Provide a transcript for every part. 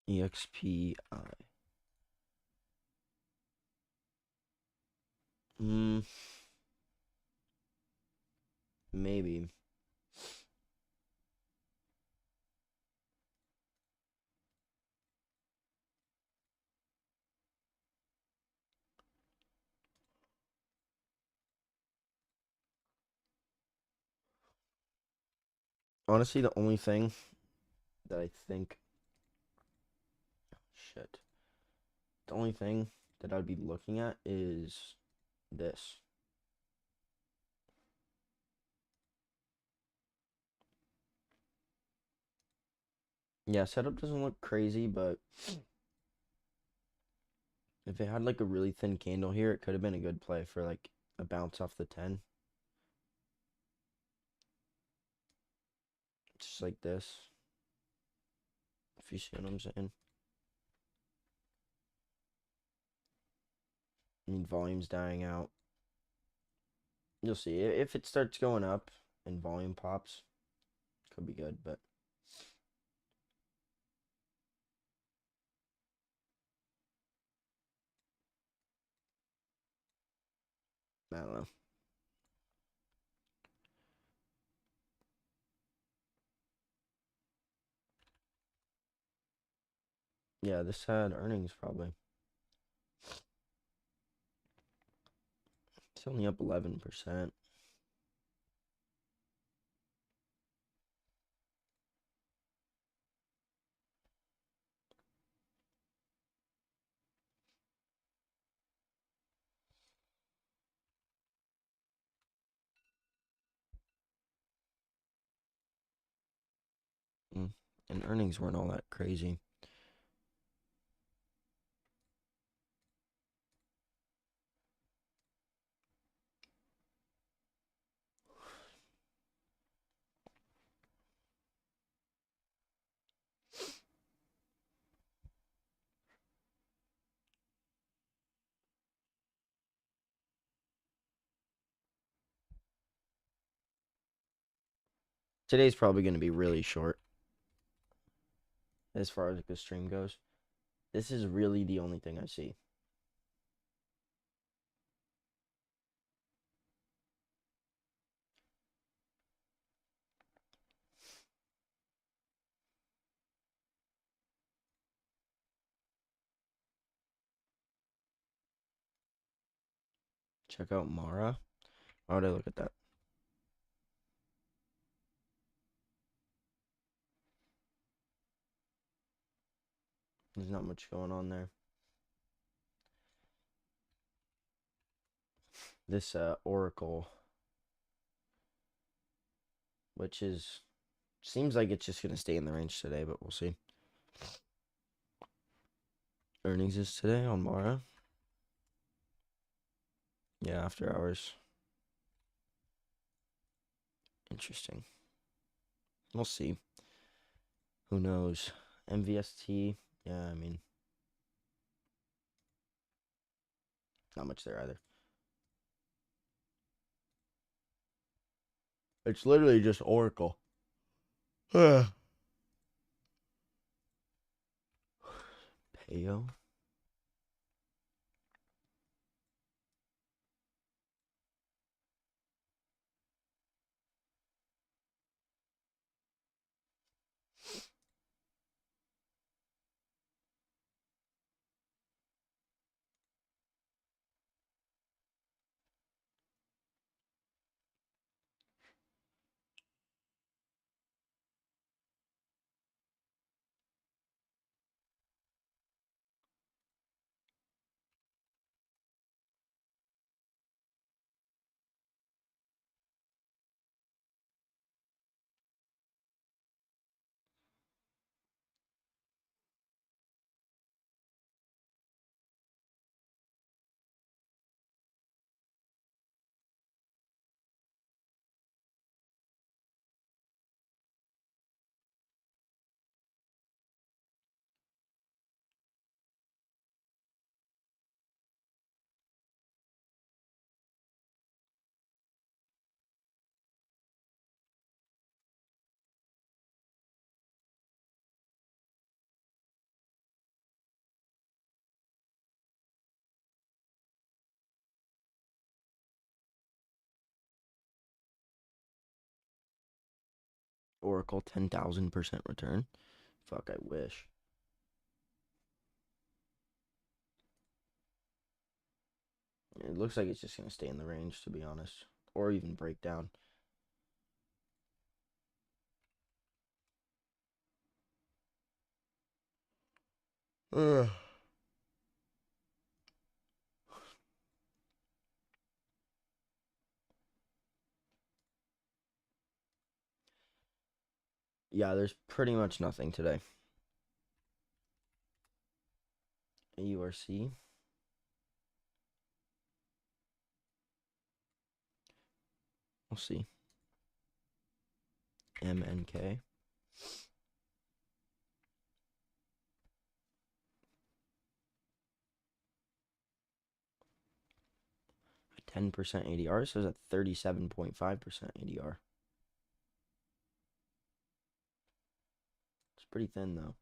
EXPI. Hmm, maybe. Honestly, the only thing that I think, shit, the only thing that I'd be looking at is this. Yeah, setup doesn't look crazy, but if it had like a really thin candle here, it could have been a good play for like a bounce off the 10. Just like this. If you see what I'm saying. I mean, volume's dying out. You'll see. If it starts going up and volume pops, could be good, but I don't know. Yeah, this had earnings probably. It's only up 11%. Mm. And earnings weren't all that crazy. Today's probably going to be really short as far as the stream goes. This is really the only thing I see. Check out Mara. Why would I look at that? There's not much going on there. This Oracle, which is seems like it's just going to stay in the range today, but we'll see. Earnings is today on Mara. Yeah, after hours. Interesting. We'll see. Who knows? MVST. Yeah, I mean, not much there either. It's literally just Oracle. Payo. Oracle 10,000% return. Fuck, I wish. It looks like it's just going to stay in the range, to be honest. Or even break down. Ugh. Yeah, there's pretty much nothing today. AURC. We'll see. MNK. 10% ADR. Says a 37.5% ADR. It's pretty thin though.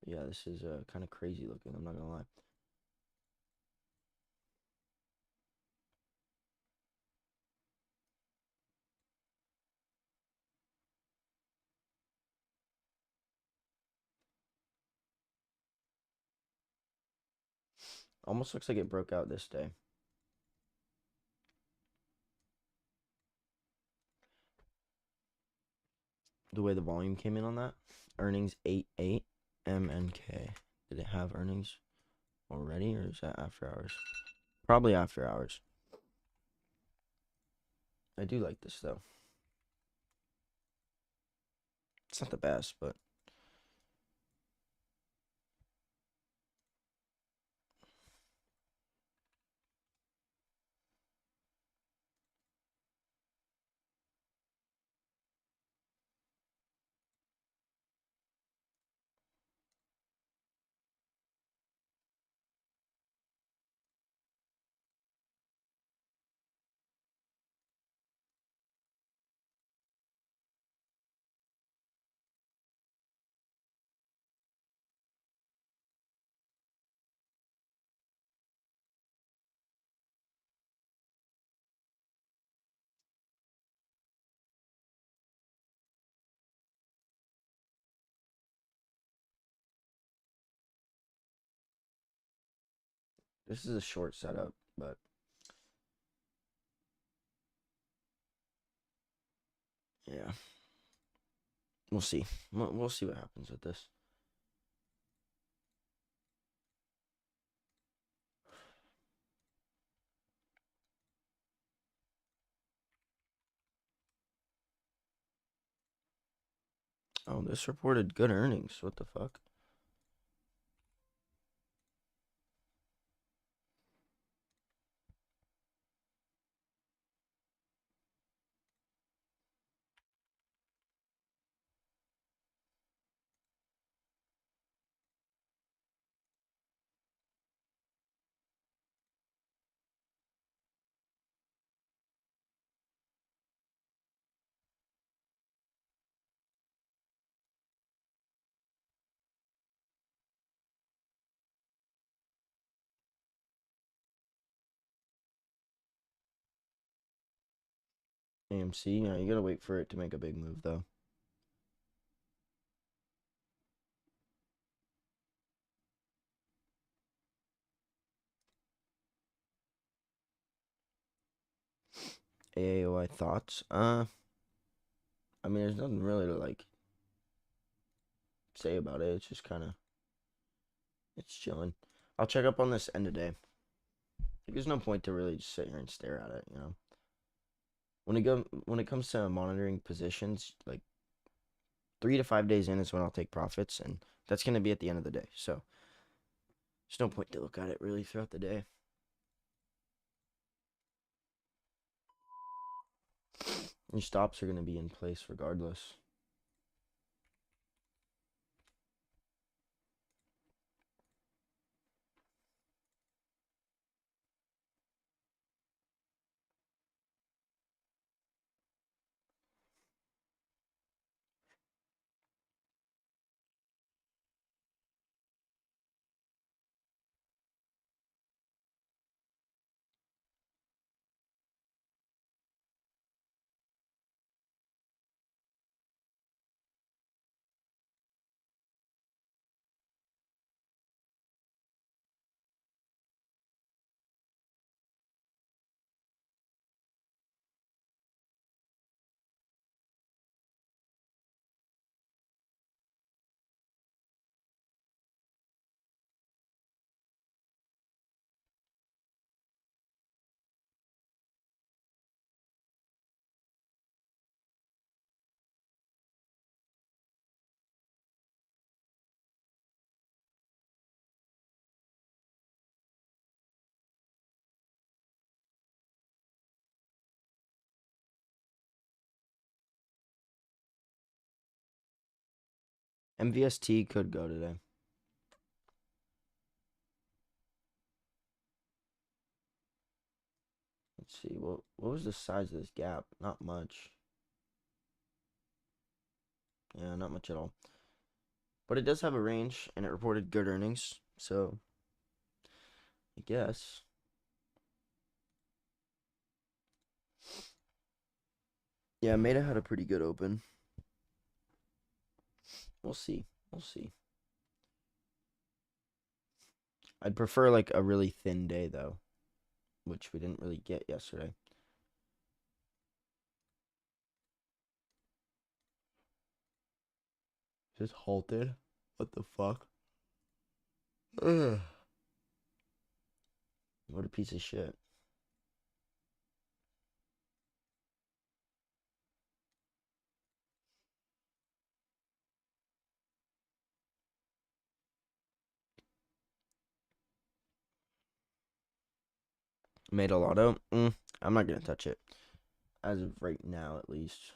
But yeah, this is kind of crazy looking. I'm not gonna lie. Almost looks like it broke out this day. The way the volume came in on that. Earnings 8.8. MNK. Did it have earnings already, or is that after hours? Probably after hours. I do like this though. It's not the best, but this is a short setup, but yeah. We'll see. We'll see what happens with this. Oh, this reported good earnings. What the fuck? AMC, yeah, you gotta wait for it to make a big move though. AAOI thoughts? I mean, there's nothing really to like say about it. It's just kind of it's chilling. I'll check up on this end of day. Like, there's no point to really just sit here and stare at it, you know. When it comes to monitoring positions, like 3 to 5 days in is when I'll take profits, and that's gonna be at the end of the day. So there's no point to look at it really throughout the day. Your stops are gonna be in place regardless. MVST could go today. Let's see. What was the size of this gap? Not much. Yeah, not much at all. But it does have a range, and it reported good earnings. So, I guess. Yeah, Meta had a pretty good open. We'll see. We'll see. I'd prefer like a really thin day though, which we didn't really get yesterday. Just halted. What the fuck? Ugh. What a piece of shit. Made a lotto. I'm not gonna touch it as of right now, at least.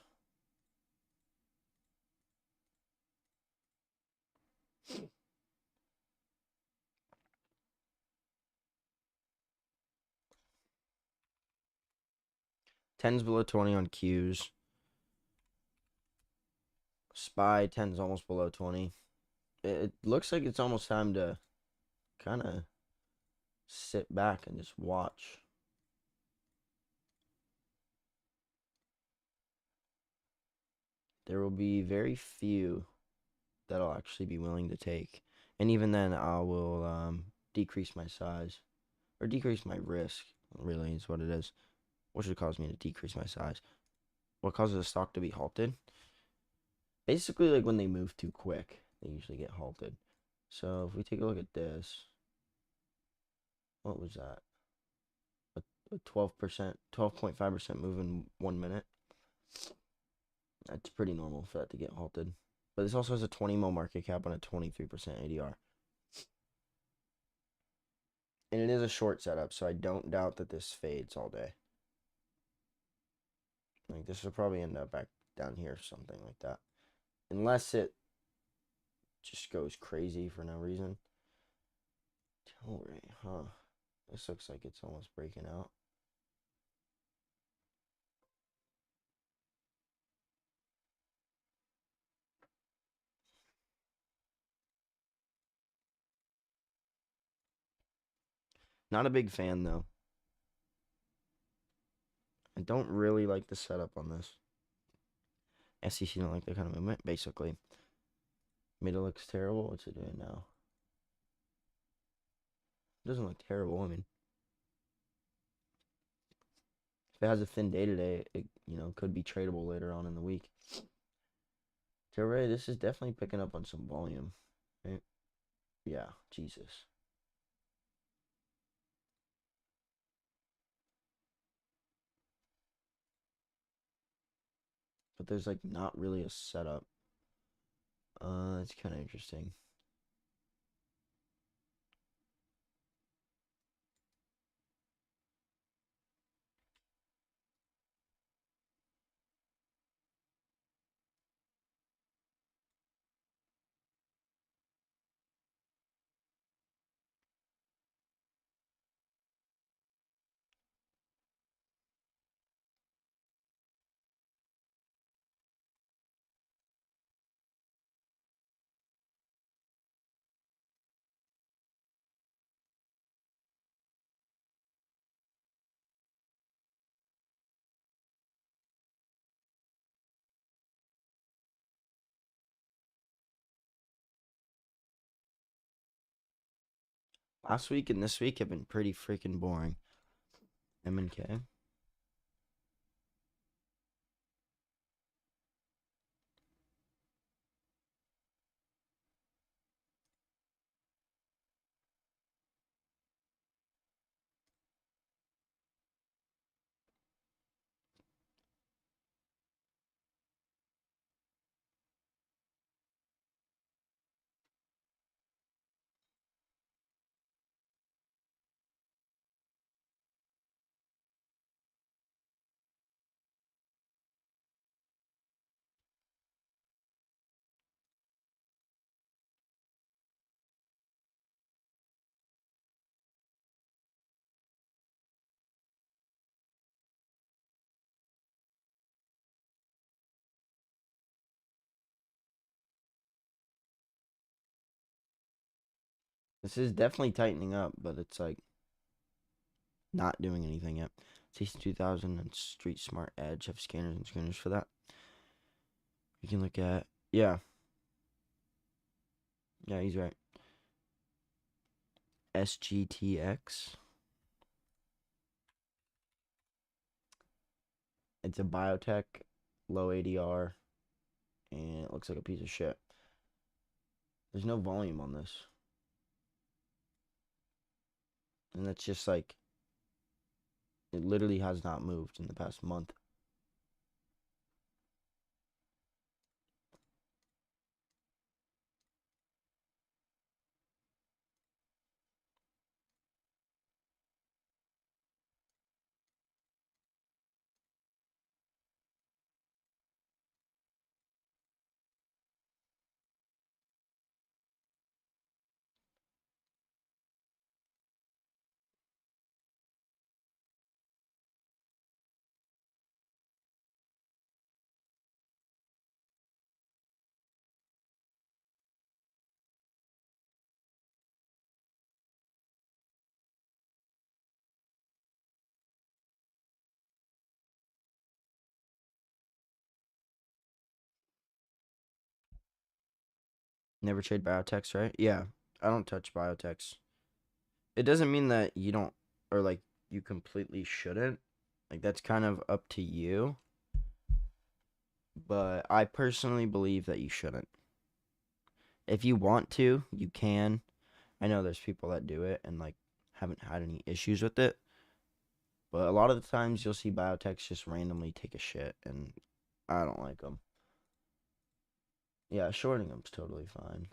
Tens below 20 on Qs. Spy 10's almost below 20. It looks like it's almost time to kind of sit back and just watch. There will be very few that I'll actually be willing to take. And even then, I will decrease my size. Or decrease my risk, really, is what it is. What should cause me to decrease my size? What causes a stock to be halted? Basically, like when they move too quick, they usually get halted. So if we take a look at this, what was that? A 12%, 12.5% move in 1 minute. That's pretty normal for that to get halted. But this also has a 20 mil market cap on a 23% ADR. And it is a short setup, so I don't doubt that this fades all day. Like, this will probably end up back down here or something like that. Unless it just goes crazy for no reason. Tilray, huh? This looks like it's almost breaking out. Not a big fan, though. I don't really like the setup on this. SEC don't like that kind of movement, basically. Meta looks terrible. What's it doing now? It doesn't look terrible. I mean, if it has a thin day today, it could be tradable later on in the week. Tilray, this is definitely picking up on some volume. Right? Yeah, Jesus. But there's like not really a setup. It's kind of interesting. Last week and this week have been pretty freaking boring. M&K. This is definitely tightening up, but it's like not doing anything yet. CC 2000 and Street Smart Edge have scanners and screeners for that. You can look at, yeah, he's right. SGTX. It's a biotech, low ADR, and it looks like a piece of shit. There's no volume on this. And that's just like, it literally has not moved in the past month. Never trade biotechs, right? Yeah, I don't touch biotechs. It doesn't mean that you don't, or like you completely shouldn't. Like that's kind of up to you. But I personally believe that you shouldn't. If you want to, you can. I know there's people that do it and like haven't had any issues with it. But a lot of the times you'll see biotechs just randomly take a shit and I don't like them. Yeah, shorting them's totally fine.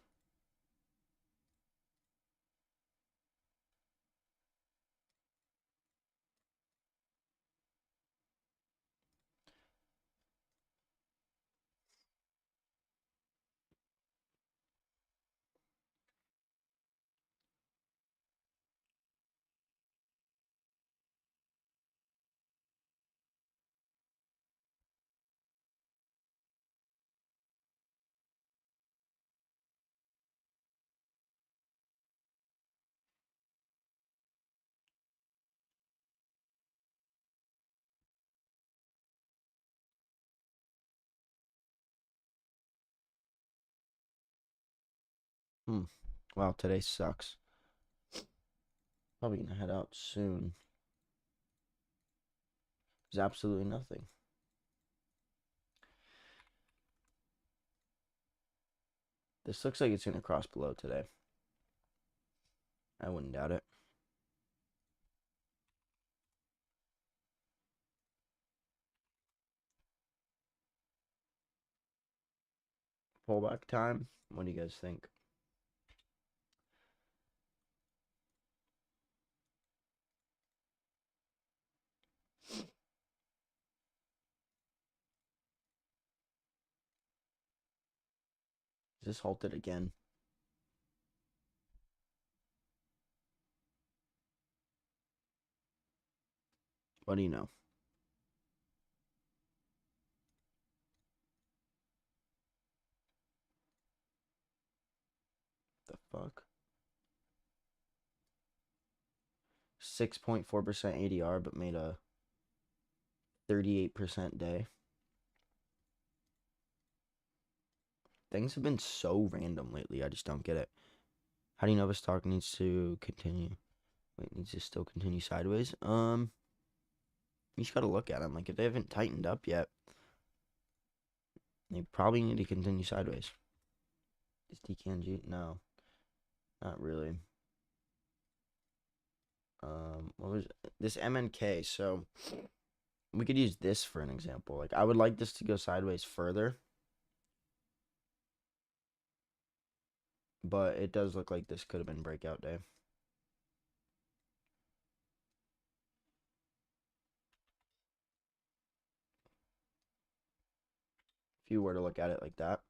Hmm. Wow, today sucks. Probably gonna head out soon. There's absolutely nothing. This looks like it's gonna cross below today. I wouldn't doubt it. Pullback time. What do you guys think? Is this halted again? What do you know? The fuck? 6.4% ADR, but made a 38% day. Things have been so random lately. I just don't get it. How do you know if a stock needs to continue? Wait, needs to still continue sideways? You just gotta look at them. Like if they haven't tightened up yet, they probably need to continue sideways. Is DKNG? No, not really. What was this MNK? So we could use this for an example. Like I would like this to go sideways further, but it does look like this could have been breakout day. If you were to look at it like that,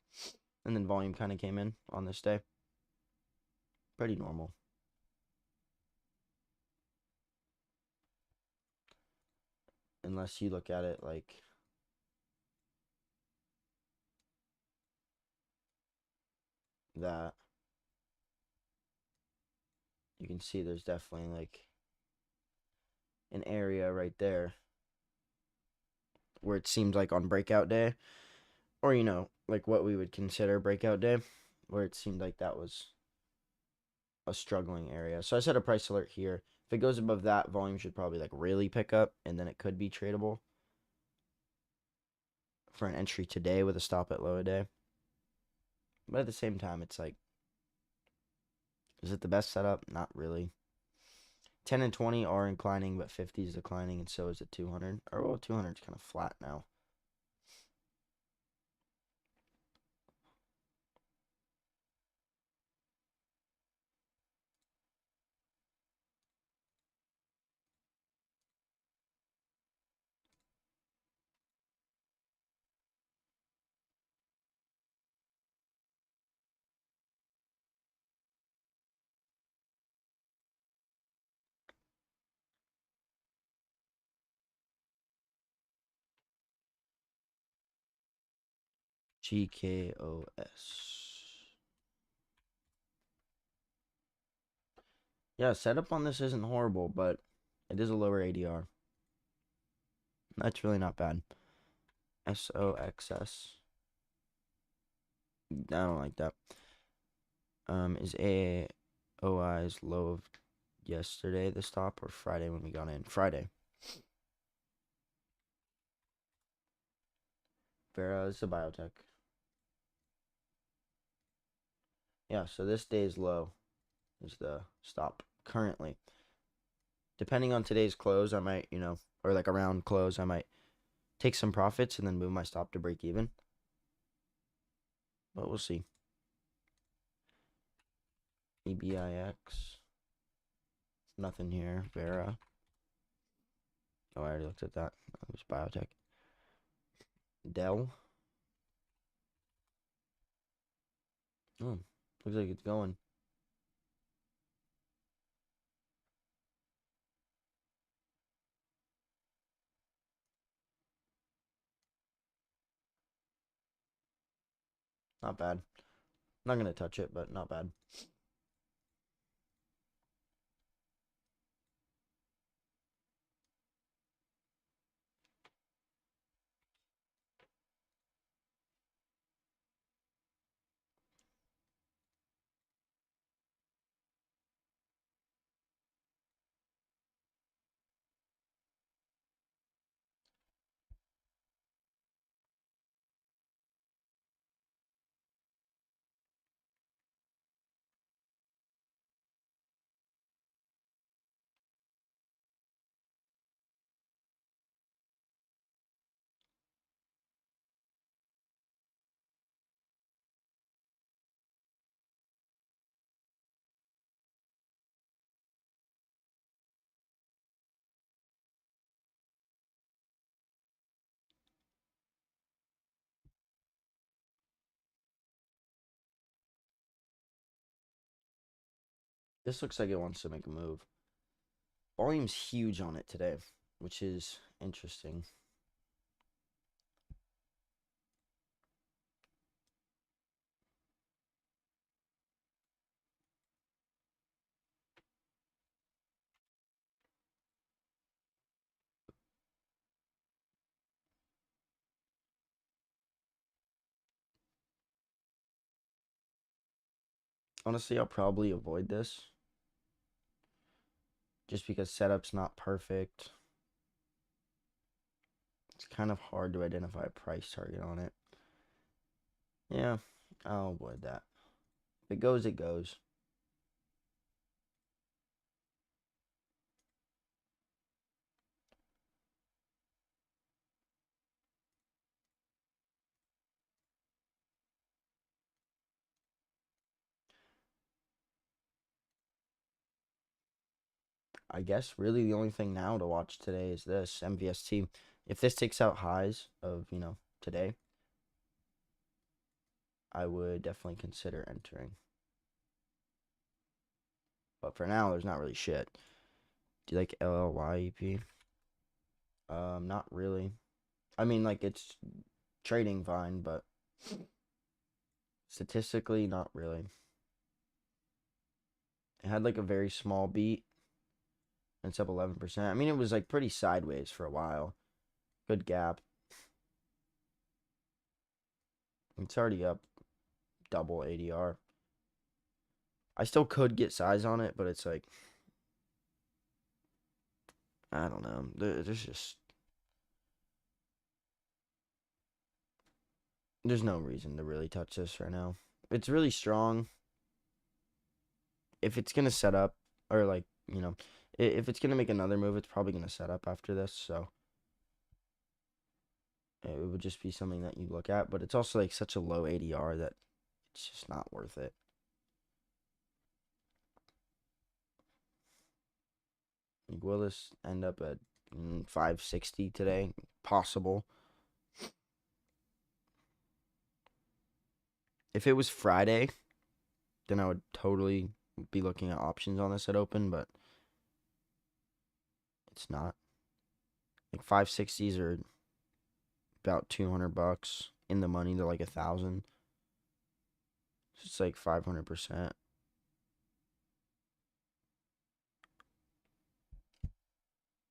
and then volume kind of came in on this day, pretty normal. Unless you look at it like that. you can see there's definitely like an area right there where it seems like on breakout day, or like what we would consider breakout day, where it seemed like that was a struggling area. So I set a price alert here. If it goes above that, volume should probably like really pick up, and then it could be tradable for an entry today with a stop at low a day. But at the same time, it's like, is it the best setup? Not really. 10 and 20 are inclining, but 50 is declining, and so is the 200. Or, well, 200 is kind of flat now. GKOS. Yeah, setup on this isn't horrible, but it is a lower ADR. That's really not bad. SOXS. I don't like that. Is AOI's low of yesterday the stop or Friday when we got in? Friday. Vera is a biotech. Yeah, so this day's low is the stop currently. Depending on today's close, I might, or like around close, I might take some profits and then move my stop to break even. But we'll see. EBIX. Nothing here. Vera. Oh, I already looked at that. It was biotech. Dell. Oh, looks like it's going. Not bad. Not going to touch it, but not bad. This looks like it wants to make a move. Volume's huge on it today, which is interesting. Honestly, I'll probably avoid this just because setup's not perfect. It's kind of hard to identify a price target on it. Yeah, I'll avoid that. If it goes, it goes. I guess really the only thing now to watch today is this MVST. If this takes out highs of, today, I would definitely consider entering. But for now, there's not really shit. Do you like LLYEP? Not really. I mean, like, it's trading fine, but statistically, not really. It had like a very small beat. And it's up 11%. I mean, it was like pretty sideways for a while. Good gap. It's already up double ADR. I still could get size on it, but it's like, I don't know. There's no reason to really touch this right now. It's really strong. If it's gonna set up, or like, if it's gonna make another move, it's probably gonna set up after this. So it would just be something that you look at. But it's also like such a low ADR that it's just not worth it. Like, will this end up at 560 today? Possible. If it was Friday, then I would totally be looking at options on this at open, but it's not. Like 560s are about $200 in the money to like 1,000. So it's like 500%.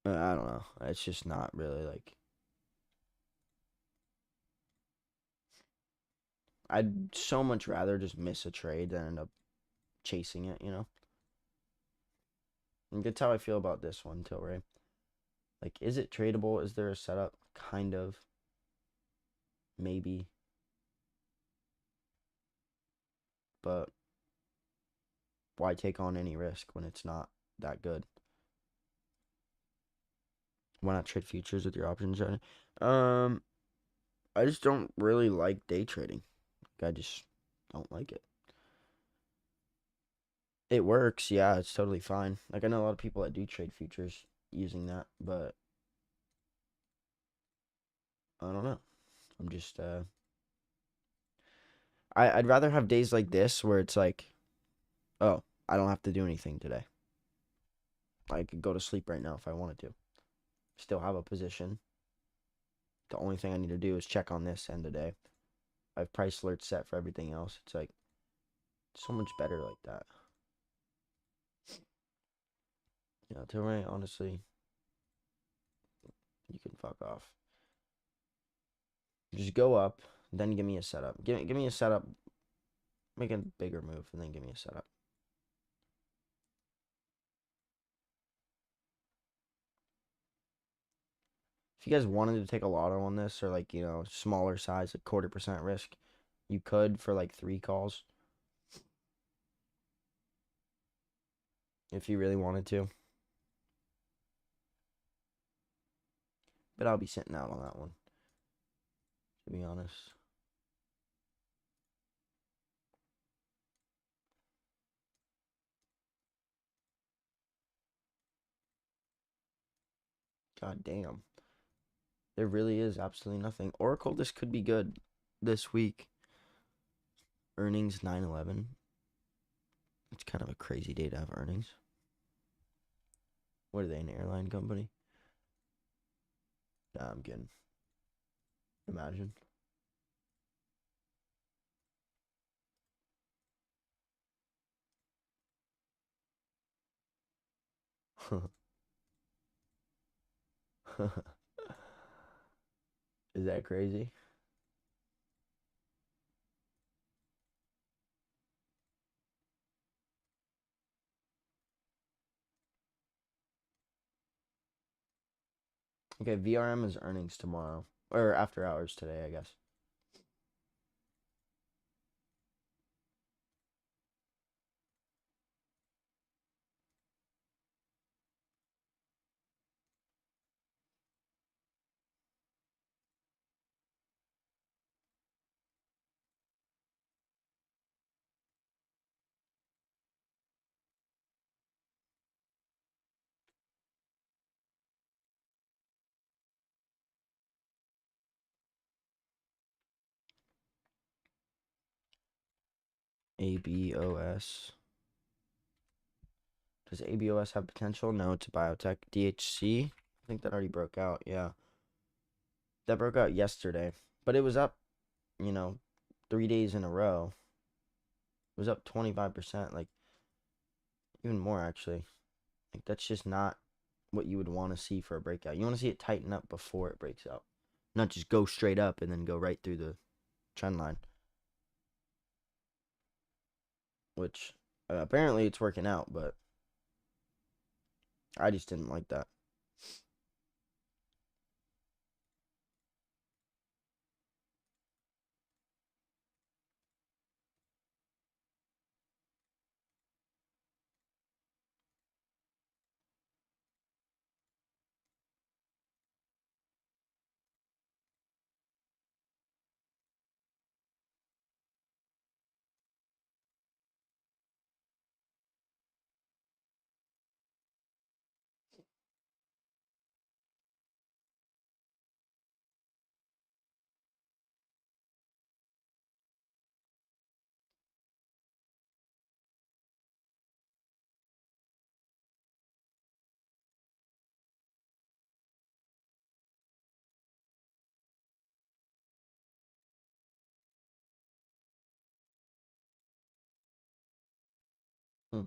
I don't know. It's just not really like. I'd so much rather just miss a trade than end up chasing it, And that's how I feel about this one, Tilray. Like, is it tradable? Is there a setup? Kind of. Maybe. But why take on any risk when it's not that good? Why not trade futures with your options right now? I just don't really like day trading. I just don't like it. It works, yeah, it's totally fine. Like, I know a lot of people that do trade futures using that, but I don't know. I'm just I'd rather have days like this where it's like, oh, I don't have to do anything today. I could go to sleep right now if I wanted to. Still have a position. The only thing I need to do is check on this end of day. I have price alerts set for everything else. It's like so much better like that. Yeah, Tilray, honestly, you can fuck off. Just go up, then give me a setup. Give me a setup. Make a bigger move, and then give me a setup. If you guys wanted to take a lotto on this, or like, smaller size, like 0.25% risk, you could for like 3 calls. If you really wanted to. But I'll be sitting out on that one, to be honest. God damn. There really is absolutely nothing. Oracle, this could be good this week. Earnings 9/11. It's kind of a crazy day to have earnings. What are they, an airline company? Nah, I'm kidding. Imagine. Is that crazy? Okay, VRM is earnings tomorrow. Or after hours today, I guess. ABOS. Does ABOS have potential? No, it's a biotech. DHC? I think that already broke out, yeah. That broke out yesterday. But it was up, 3 days in a row. It was up 25%. Like, even more actually. Like that's just not what you would want to see for a breakout. You want to see it tighten up before it breaks out, not just go straight up and then go right through the trend line. Which apparently it's working out, but I just didn't like that. Hmm.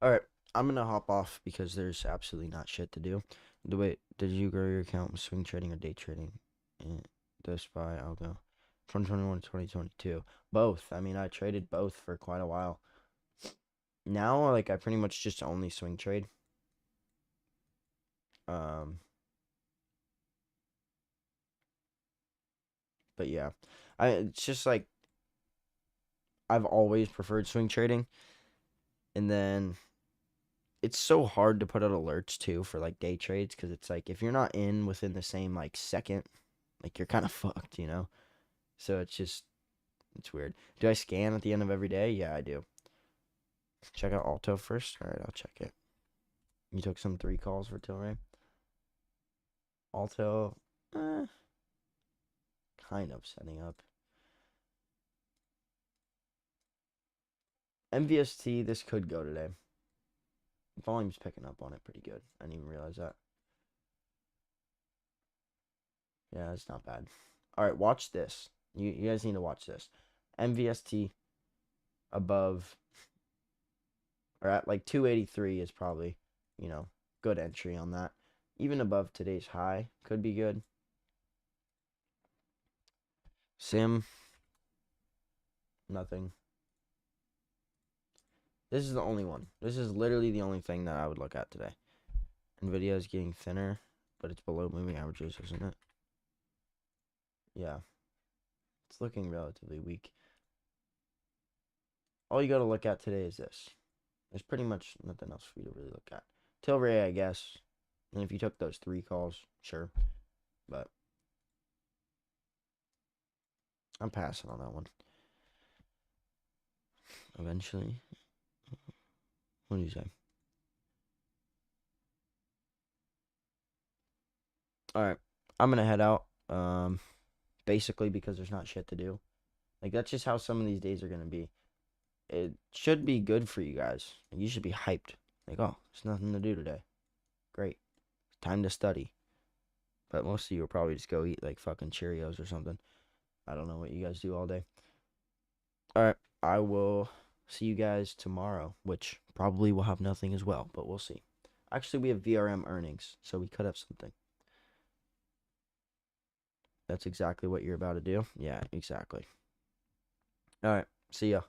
All right, I'm gonna hop off because there's absolutely not shit to do. Wait, did you grow your account with swing trading or day trading? The SPY algo, 2021 to 2022. Both. I mean, I traded both for quite a while. Now, like, I pretty much just only swing trade. Um, but yeah, it's just like I've always preferred swing trading, and then it's so hard to put out alerts too for like day trades because it's like if you're not in within the same like second, like you're kind of fucked, you know. So it's weird. Do I scan at the end of every day? Yeah, I do. Check out Alto first. All right, I'll check it. You took some 3 calls for Tilray. Alto, eh, kind of setting up. MVST, this could go today. Volume's picking up on it pretty good. I didn't even realize that. Yeah, it's not bad. All right, watch this. You guys need to watch this. MVST above or at like 283 is probably, good entry on that. Even above today's high could be good. Sim, nothing. This is the only one. This is literally the only thing that I would look at today. Nvidia is getting thinner, but it's below moving averages, isn't it? Yeah. It's looking relatively weak. All you got to look at today is this. There's pretty much nothing else for you to really look at. Tilray, I guess. And if you took those 3 calls, sure. But I'm passing on that one. Eventually. What do you say? All right. I'm going to head out. Basically because there's not shit to do. Like, that's just how some of these days are going to be. It should be good for you guys. You should be hyped. Like, oh, there's nothing to do today. Great. Time to study. But most of you will probably just go eat, like, fucking Cheerios or something. I don't know what you guys do all day. All right. I will see you guys tomorrow, which probably will have nothing as well, but we'll see. Actually, we have VRM earnings, so we could have something. That's exactly what you're about to do. Yeah, exactly. All right. See ya.